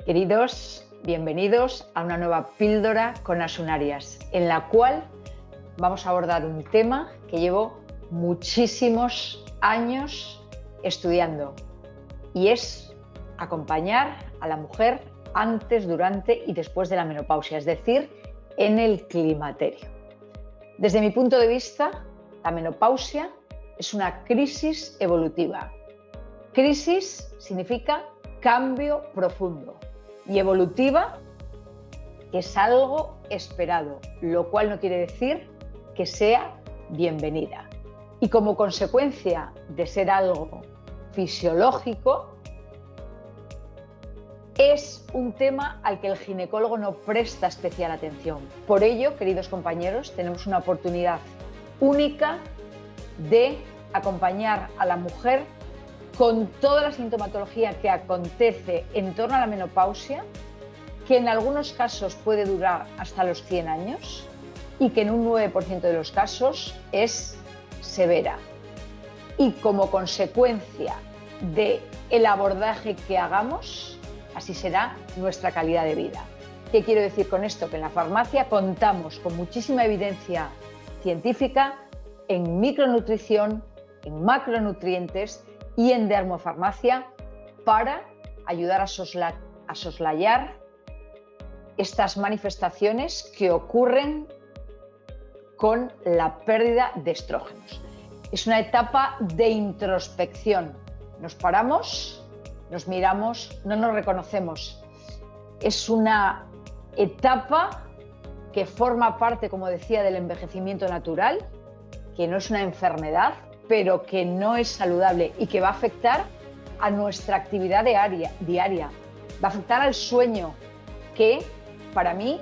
Queridos, bienvenidos a una nueva píldora con Asunarias, en la cual vamos a abordar un tema que llevo muchísimos años estudiando y es acompañar a la mujer antes, durante y después de la menopausia, es decir, en el climaterio. Desde mi punto de vista, la menopausia es una crisis evolutiva. Crisis significa cambio profundo y evolutiva es algo esperado, lo cual no quiere decir que sea bienvenida. Y como consecuencia de ser algo fisiológico, es un tema al que el ginecólogo no presta especial atención. Por ello, queridos compañeros, tenemos una oportunidad única de acompañar a la mujer con toda la sintomatología que acontece en torno a la menopausia, que en algunos casos puede durar hasta los 100 años y que en un 9% de los casos es severa. Y como consecuencia del abordaje que hagamos, así será nuestra calidad de vida. ¿Qué quiero decir con esto? Que en la farmacia contamos con muchísima evidencia científica en micronutrición, en macronutrientes y en dermofarmacia para ayudar a soslayar estas manifestaciones que ocurren con la pérdida de estrógenos. Es una etapa de introspección. Nos paramos, nos miramos, no nos reconocemos. Es una etapa que forma parte, como decía, del envejecimiento natural, que no es una enfermedad, pero que no es saludable y que va a afectar a nuestra actividad diaria. Va a afectar al sueño, que para mí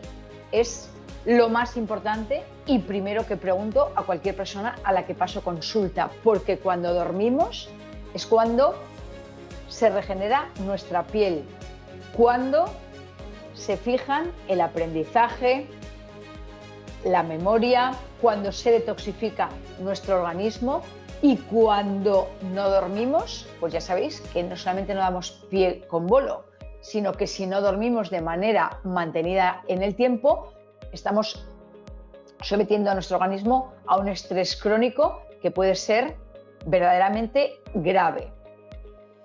es lo más importante y primero que pregunto a cualquier persona a la que paso consulta, porque cuando dormimos es cuando se regenera nuestra piel, cuando se fijan el aprendizaje, la memoria, cuando se detoxifica nuestro organismo y cuando no dormimos, pues ya sabéis que no solamente no damos pie con bolo, sino que si no dormimos de manera mantenida en el tiempo, estamos sometiendo a nuestro organismo a un estrés crónico que puede ser verdaderamente grave.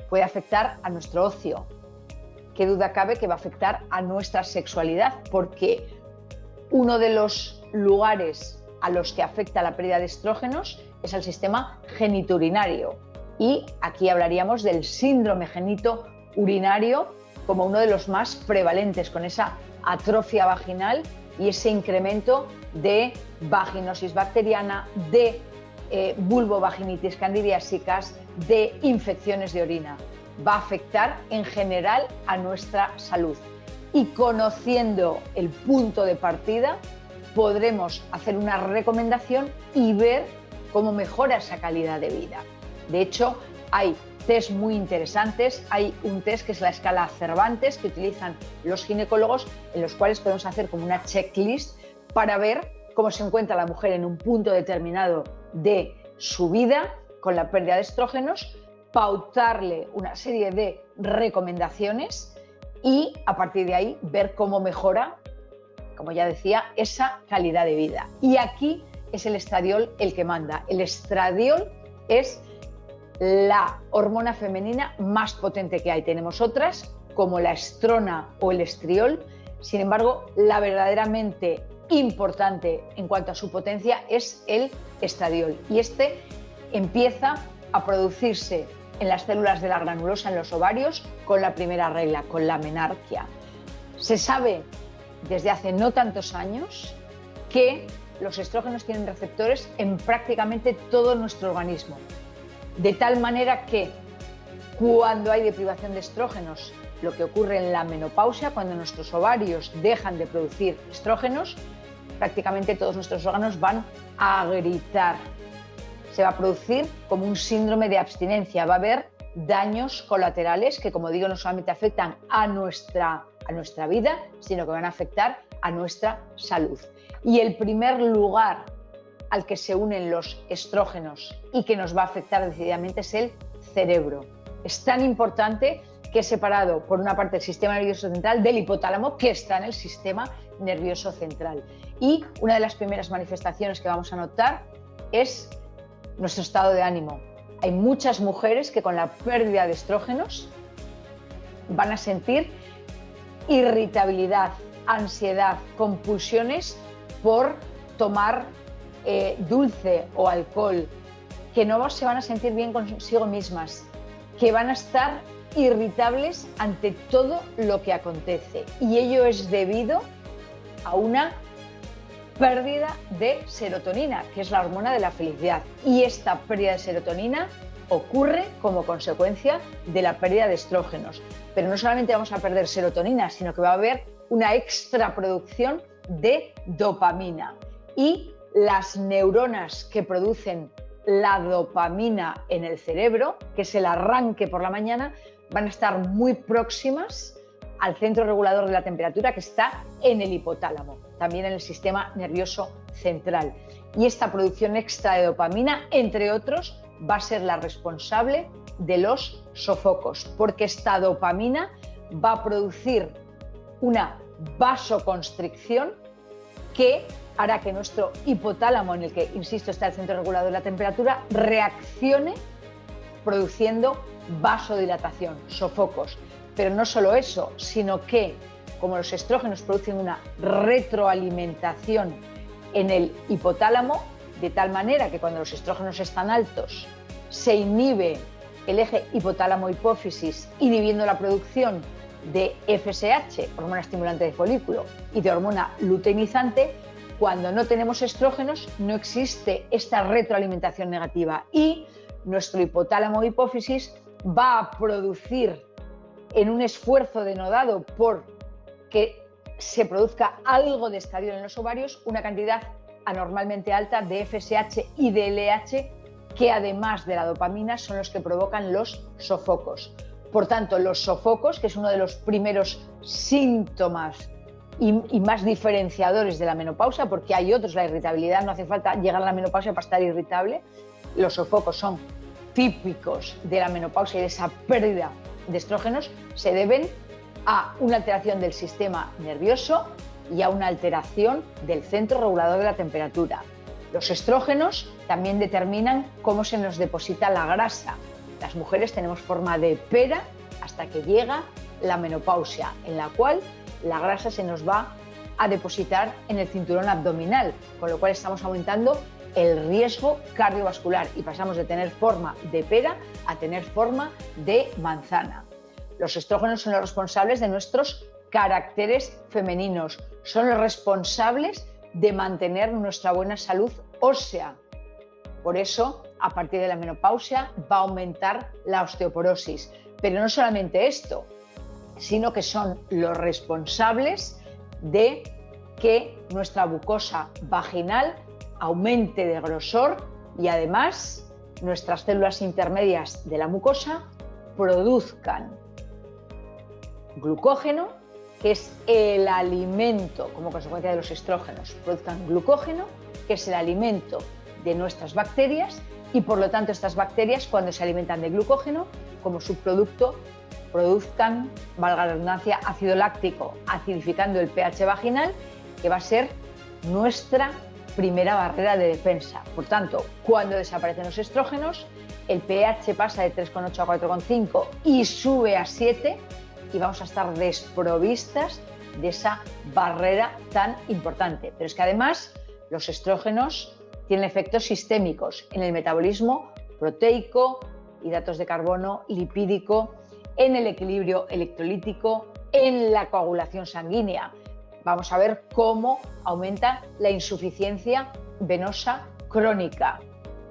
Puede afectar a nuestro ocio. Qué duda cabe que va a afectar a nuestra sexualidad, porque uno de los lugares a los que afecta la pérdida de estrógenos es el sistema genitourinario. Y aquí hablaríamos del síndrome genitourinario como uno de los más prevalentes, con esa atrofia vaginal y ese incremento de vaginosis bacteriana, de vulvovaginitis candidiásicas, de infecciones de orina. Va a afectar en general a nuestra salud. Y conociendo el punto de partida, podremos hacer una recomendación y ver cómo mejora esa calidad de vida. De hecho, hay test muy interesantes. Hay un test que es la escala Cervantes, que utilizan los ginecólogos, en los cuales podemos hacer como una checklist para ver cómo se encuentra la mujer en un punto determinado de su vida con la pérdida de estrógenos, pautarle una serie de recomendaciones y a partir de ahí ver cómo mejora, como ya decía, esa calidad de vida. Y aquí es el estradiol el que manda. El estradiol es la hormona femenina más potente que hay. Tenemos otras como la estrona o el estriol. Sin embargo, la verdaderamente importante en cuanto a su potencia es el estradiol. Y este empieza a producirse en las células de la granulosa en los ovarios con la primera regla, con la menarquia. Se sabe desde hace no tantos años que los estrógenos tienen receptores en prácticamente todo nuestro organismo. De tal manera que cuando hay deprivación de estrógenos, lo que ocurre en la menopausia, cuando nuestros ovarios dejan de producir estrógenos, prácticamente todos nuestros órganos van a gritar. Se va a producir como un síndrome de abstinencia. Va a haber daños colaterales que, como digo, no solamente afectan a nuestra vida, sino que van a afectar a nuestra salud. Y el primer lugar al que se unen los estrógenos y que nos va a afectar decididamente es el cerebro. Es tan importante que es separado por una parte del sistema nervioso central del hipotálamo, que está en el sistema nervioso central. Y una de las primeras manifestaciones que vamos a notar es nuestro estado de ánimo. Hay muchas mujeres que con la pérdida de estrógenos van a sentir irritabilidad, ansiedad, compulsiones por tomar dulce o alcohol, que no se van a sentir bien consigo mismas, que van a estar irritables ante todo lo que acontece. Y ello es debido a una pérdida de serotonina, que es la hormona de la felicidad. Y esta pérdida de serotonina ocurre como consecuencia de la pérdida de estrógenos. Pero no solamente vamos a perder serotonina, sino que va a haber una extraproducción de dopamina. Y las neuronas que producen la dopamina en el cerebro, que es el arranque por la mañana, van a estar muy próximas al centro regulador de la temperatura, que está en el hipotálamo, también en el sistema nervioso central. Y esta producción extra de dopamina, entre otros, va a ser la responsable de los sofocos, porque esta dopamina va a producir una vasoconstricción que hará que nuestro hipotálamo, en el que, insisto, está el centro regulador de la temperatura, reaccione produciendo vasodilatación, sofocos. Pero no solo eso, sino que, como los estrógenos producen una retroalimentación en el hipotálamo, de tal manera que cuando los estrógenos están altos se inhibe el eje hipotálamo-hipófisis, inhibiendo la producción de FSH, hormona estimulante de folículo, y de hormona luteinizante. Cuando no tenemos estrógenos no existe esta retroalimentación negativa y nuestro hipotálamo-hipófisis va a producir, en un esfuerzo denodado por que se produzca algo de estradiol en los ovarios, una cantidad anormalmente alta de FSH y de LH, que además de la dopamina son los que provocan los sofocos. Por tanto, los sofocos, que es uno de los primeros síntomas y más diferenciadores de la menopausia, porque hay otros, la irritabilidad, no hace falta llegar a la menopausia para estar irritable. Los sofocos son típicos de la menopausia y de esa pérdida de estrógenos, se deben a una alteración del sistema nervioso y a una alteración del centro regulador de la temperatura. Los estrógenos también determinan cómo se nos deposita la grasa. Las mujeres tenemos forma de pera hasta que llega la menopausia, en la cual la grasa se nos va a depositar en el cinturón abdominal, con lo cual estamos aumentando el riesgo cardiovascular y pasamos de tener forma de pera a tener forma de manzana. Los estrógenos son los responsables de nuestros caracteres femeninos, son los responsables de mantener nuestra buena salud ósea. Por eso, a partir de la menopausia va a aumentar la osteoporosis. Pero no solamente esto, sino que son los responsables de que nuestra mucosa vaginal aumente de grosor y además nuestras células intermedias de la mucosa produzcan glucógeno, que es el alimento, como consecuencia de los estrógenos, produzcan glucógeno, que es el alimento de nuestras bacterias, y por lo tanto estas bacterias, cuando se alimentan de glucógeno, como subproducto, produzcan, valga la redundancia, ácido láctico, acidificando el pH vaginal, que va a ser nuestra primera barrera de defensa. Por tanto, cuando desaparecen los estrógenos, el pH pasa de 3,8 a 4,5 y sube a 7, y vamos a estar desprovistas de esa barrera tan importante. Pero es que además los estrógenos tienen efectos sistémicos en el metabolismo proteico, hidratos de carbono, lipídico, en el equilibrio electrolítico, en la coagulación sanguínea. Vamos a ver cómo aumenta la insuficiencia venosa crónica.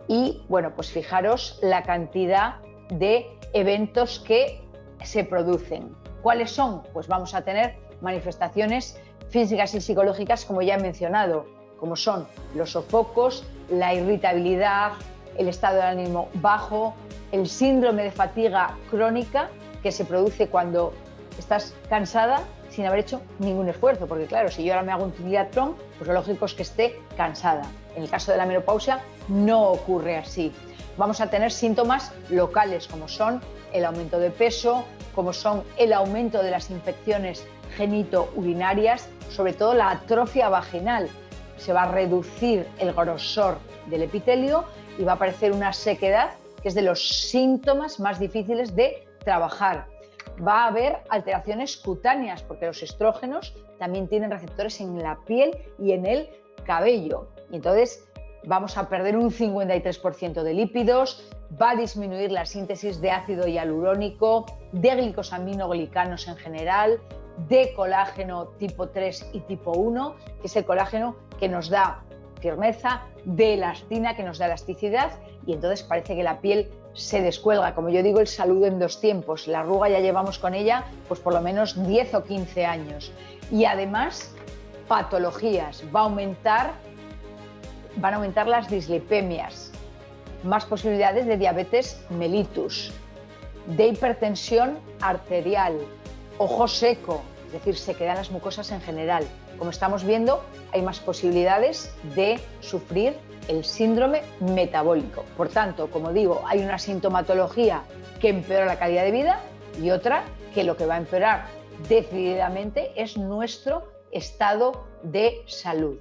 Y bueno, pues fijaros la cantidad de eventos que se producen. ¿Cuáles son? Pues vamos a tener manifestaciones físicas y psicológicas, como ya he mencionado, como son los sofocos, la irritabilidad, el estado de ánimo bajo, el síndrome de fatiga crónica, que se produce cuando estás cansada sin haber hecho ningún esfuerzo, porque claro, si yo ahora me hago un triatlón, pues lo lógico es que esté cansada. En el caso de la menopausia no ocurre así. Vamos a tener síntomas locales, como son el aumento de peso, como son el aumento de las infecciones genitourinarias, sobre todo la atrofia vaginal. Se va a reducir el grosor del epitelio y va a aparecer una sequedad que es de los síntomas más difíciles de trabajar. Va a haber alteraciones cutáneas porque los estrógenos también tienen receptores en la piel y en el cabello. Y entonces vamos a perder un 53% de lípidos, va a disminuir la síntesis de ácido hialurónico, de glicosaminoglicanos en general, de colágeno tipo 3 y tipo 1, que es el colágeno que nos da firmeza, de elastina que nos da elasticidad, y entonces parece que la piel se descuelga. Como yo digo, el saludo en dos tiempos. La arruga ya llevamos con ella pues por lo menos 10 o 15 años. Y además, patologías. Van a aumentar las dislipemias, más posibilidades de diabetes mellitus, de hipertensión arterial, ojo seco, es decir, se quedan las mucosas en general. Como estamos viendo, hay más posibilidades de sufrir el síndrome metabólico. Por tanto, como digo, hay una sintomatología que empeora la calidad de vida y otra que lo que va a empeorar decididamente es nuestro estado de salud.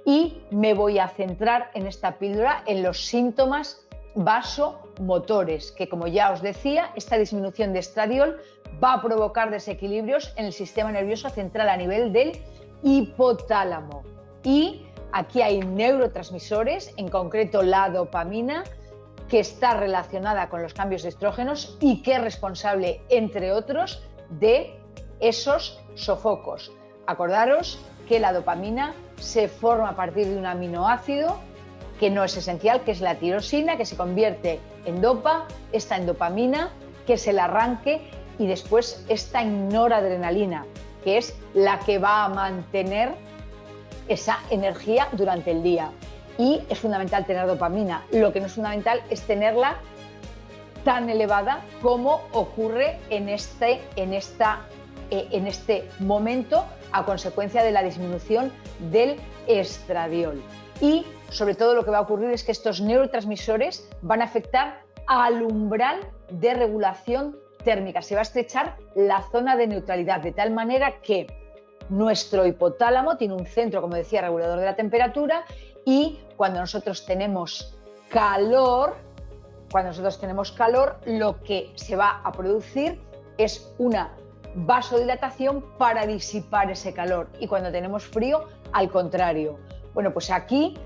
Y me voy a centrar en esta píldora en los síntomas vasomotores, que como ya os decía, esta disminución de estradiol va a provocar desequilibrios en el sistema nervioso central a nivel del hipotálamo. Y aquí hay neurotransmisores, en concreto la dopamina, que está relacionada con los cambios de estrógenos y que es responsable, entre otros, de esos sofocos. Acordaros que la dopamina se forma a partir de un aminoácido que no es esencial, que es la tirosina, que se convierte en dopa, esta en dopamina, que es el arranque, y después esta en noradrenalina, que es la que va a mantener esa energía durante el día. Y es fundamental tener dopamina. Lo que no es fundamental es tenerla tan elevada como ocurre en este momento a consecuencia de la disminución del estradiol. Y sobre todo lo que va a ocurrir es que estos neurotransmisores van a afectar al umbral de regulación térmica. Se va a estrechar la zona de neutralidad de tal manera que nuestro hipotálamo tiene un centro, como decía, regulador de la temperatura, y cuando nosotros tenemos calor, lo que se va a producir es una vasodilatación para disipar ese calor, y cuando tenemos frío, al contrario. Bueno, pues aquí,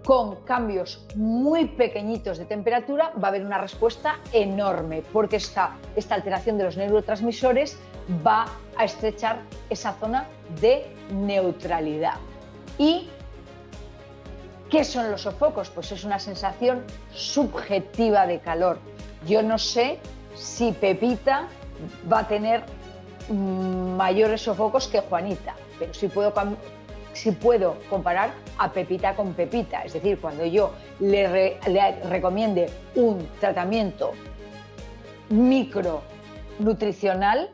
con cambios muy pequeñitos de temperatura, va a haber una respuesta enorme, porque esta alteración de los neurotransmisores va a estrechar esa zona de neutralidad. ¿Y qué son los sofocos? Pues es una sensación subjetiva de calor. Yo no sé si Pepita va a tener mayores sofocos que Juanita, pero sí puedo comparar a Pepita con Pepita. Es decir, cuando yo le recomiende un tratamiento micronutricional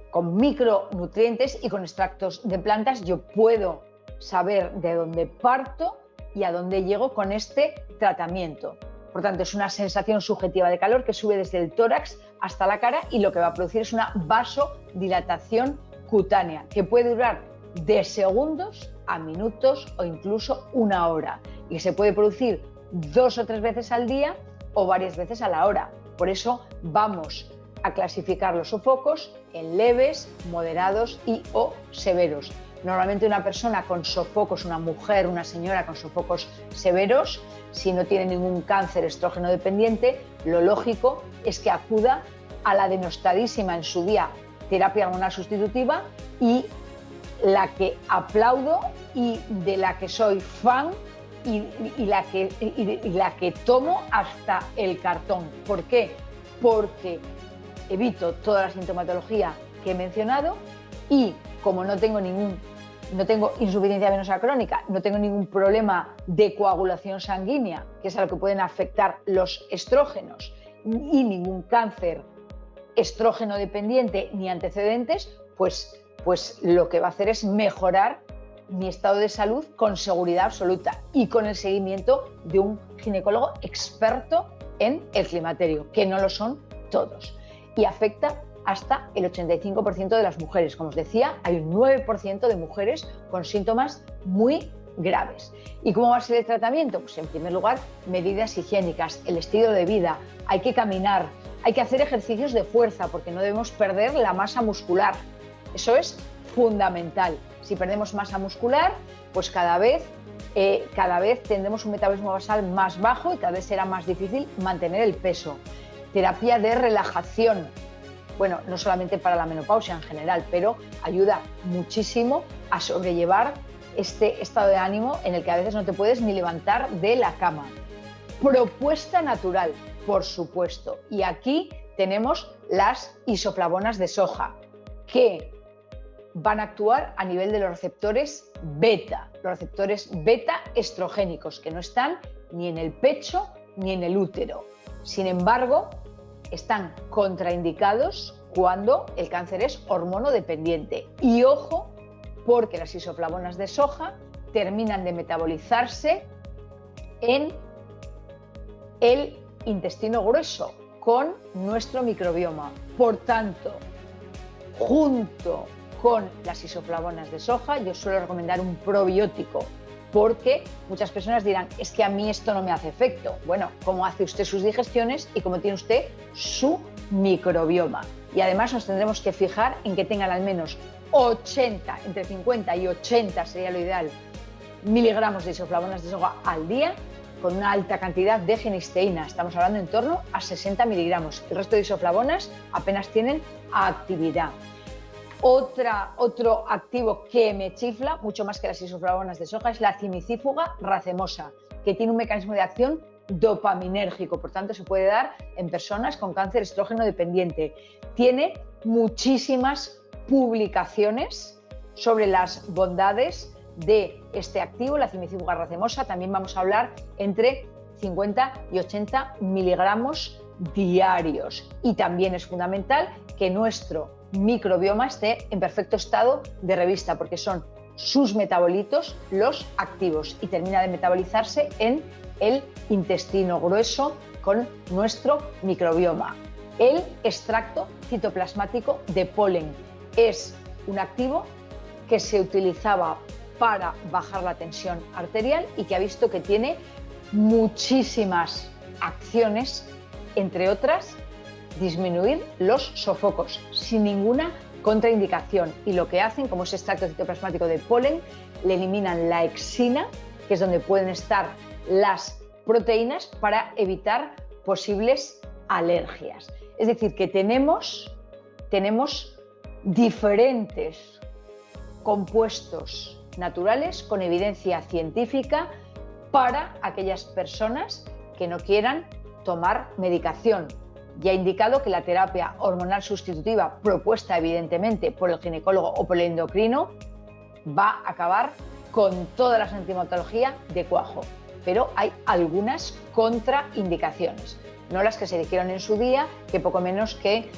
con micronutrientes y con extractos de plantas, yo puedo saber de dónde parto y a dónde llego con este tratamiento. Por tanto, es una sensación subjetiva de calor que sube desde el tórax hasta la cara, y lo que va a producir es una vasodilatación cutánea que puede durar de segundos a minutos o incluso una hora, y se puede producir 2 o 3 veces al día o varias veces a la hora. Por eso vamos a clasificar los sofocos en leves, moderados y o severos. Normalmente una persona con sofocos, una mujer, una señora con sofocos severos, si no tiene ningún cáncer estrógeno dependiente, lo lógico es que acuda a la denostadísima en su día terapia hormonal sustitutiva, y la que aplaudo y de la que soy fan y la que tomo hasta el cartón. ¿Por qué? Porque evito toda la sintomatología que he mencionado, y como no tengo insuficiencia venosa crónica, no tengo ningún problema de coagulación sanguínea, que es a lo que pueden afectar los estrógenos, y ningún cáncer estrógeno dependiente ni antecedentes, pues lo que va a hacer es mejorar mi estado de salud con seguridad absoluta y con el seguimiento de un ginecólogo experto en el climaterio, que no lo son todos. Y afecta hasta el 85% de las mujeres. Como os decía, hay un 9% de mujeres con síntomas muy graves. ¿Y cómo va a ser el tratamiento? Pues en primer lugar, medidas higiénicas, el estilo de vida, hay que caminar, hay que hacer ejercicios de fuerza porque no debemos perder la masa muscular. Eso es fundamental. Si perdemos masa muscular, pues cada vez tendremos un metabolismo basal más bajo y cada vez será más difícil mantener el peso. Terapia de relajación. Bueno, no solamente para la menopausia en general, pero ayuda muchísimo a sobrellevar este estado de ánimo en el que a veces no te puedes ni levantar de la cama. Propuesta natural, por supuesto. Y aquí tenemos las isoflavonas de soja, que van a actuar a nivel de los receptores beta estrogénicos, que no están ni en el pecho ni en el útero. Sin embargo, están contraindicados cuando el cáncer es hormonodependiente. Y ojo, porque las isoflavonas de soja terminan de metabolizarse en el intestino grueso con nuestro microbioma. Por tanto, junto con las isoflavonas de soja, yo suelo recomendar un probiótico, porque muchas personas dirán, es que a mí esto no me hace efecto. Bueno, ¿cómo hace usted sus digestiones y cómo tiene usted su microbioma? Y además nos tendremos que fijar en que tengan al menos 80, entre 50 y 80 sería lo ideal, miligramos de isoflavonas de soja al día, con una alta cantidad de genisteína. Estamos hablando en torno a 60 miligramos. El resto de isoflavonas apenas tienen actividad. Otro activo que me chifla, mucho más que las isoflavonas de soja, es la cimicífuga racemosa, que tiene un mecanismo de acción dopaminérgico, por tanto se puede dar en personas con cáncer estrógeno dependiente. Tiene muchísimas publicaciones sobre las bondades de este activo, la cimicífuga racemosa. También vamos a hablar entre 50 y 80 miligramos diarios. Y también es fundamental que nuestro microbioma esté en perfecto estado de revista, porque son sus metabolitos los activos y termina de metabolizarse en el intestino grueso con nuestro microbioma. El extracto citoplasmático de polen es un activo que se utilizaba para bajar la tensión arterial y que ha visto que tiene muchísimas acciones, entre otras, disminuir los sofocos sin ninguna contraindicación. Y lo que hacen, como es extracto citoplasmático de polen, le eliminan la exina, que es donde pueden estar las proteínas, para evitar posibles alergias. Es decir, que tenemos diferentes compuestos naturales con evidencia científica para aquellas personas que no quieran tomar medicación. Ya he indicado que la terapia hormonal sustitutiva, propuesta evidentemente por el ginecólogo o por el endocrino, va a acabar con toda la sintomatología de cuajo, pero hay algunas contraindicaciones, no las que se dijeron en su día, que poco menos que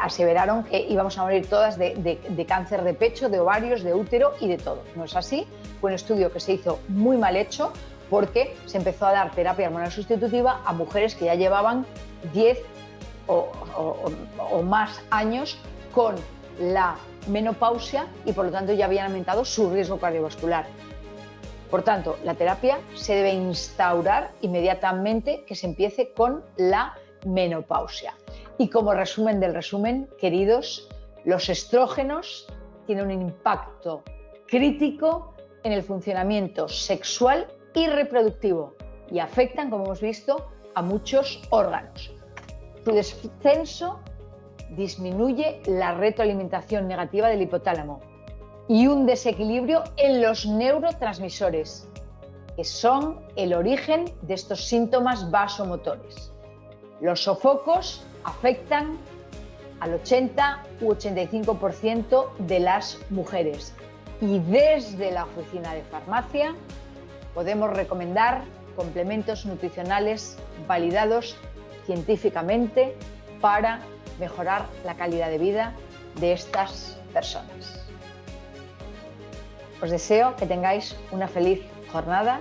aseveraron que íbamos a morir todas de cáncer de pecho, de ovarios, de útero y de todo. No es así. Fue un estudio que se hizo muy mal hecho, porque se empezó a dar terapia hormonal sustitutiva a mujeres que ya llevaban 10 o más años con la menopausia y por lo tanto ya habían aumentado su riesgo cardiovascular. Por tanto, la terapia se debe instaurar inmediatamente que se empiece con la menopausia. Y como resumen del resumen, queridos, los estrógenos tienen un impacto crítico en el funcionamiento sexual y reproductivo y afectan, como hemos visto, a muchos órganos. Su descenso disminuye la retroalimentación negativa del hipotálamo y un desequilibrio en los neurotransmisores, que son el origen de estos síntomas vasomotores. Los sofocos afectan al 80 u 85% de las mujeres y desde la oficina de farmacia podemos recomendar complementos nutricionales validados científicamente para mejorar la calidad de vida de estas personas. Os deseo que tengáis una feliz jornada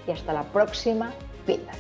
y hasta la próxima píldora.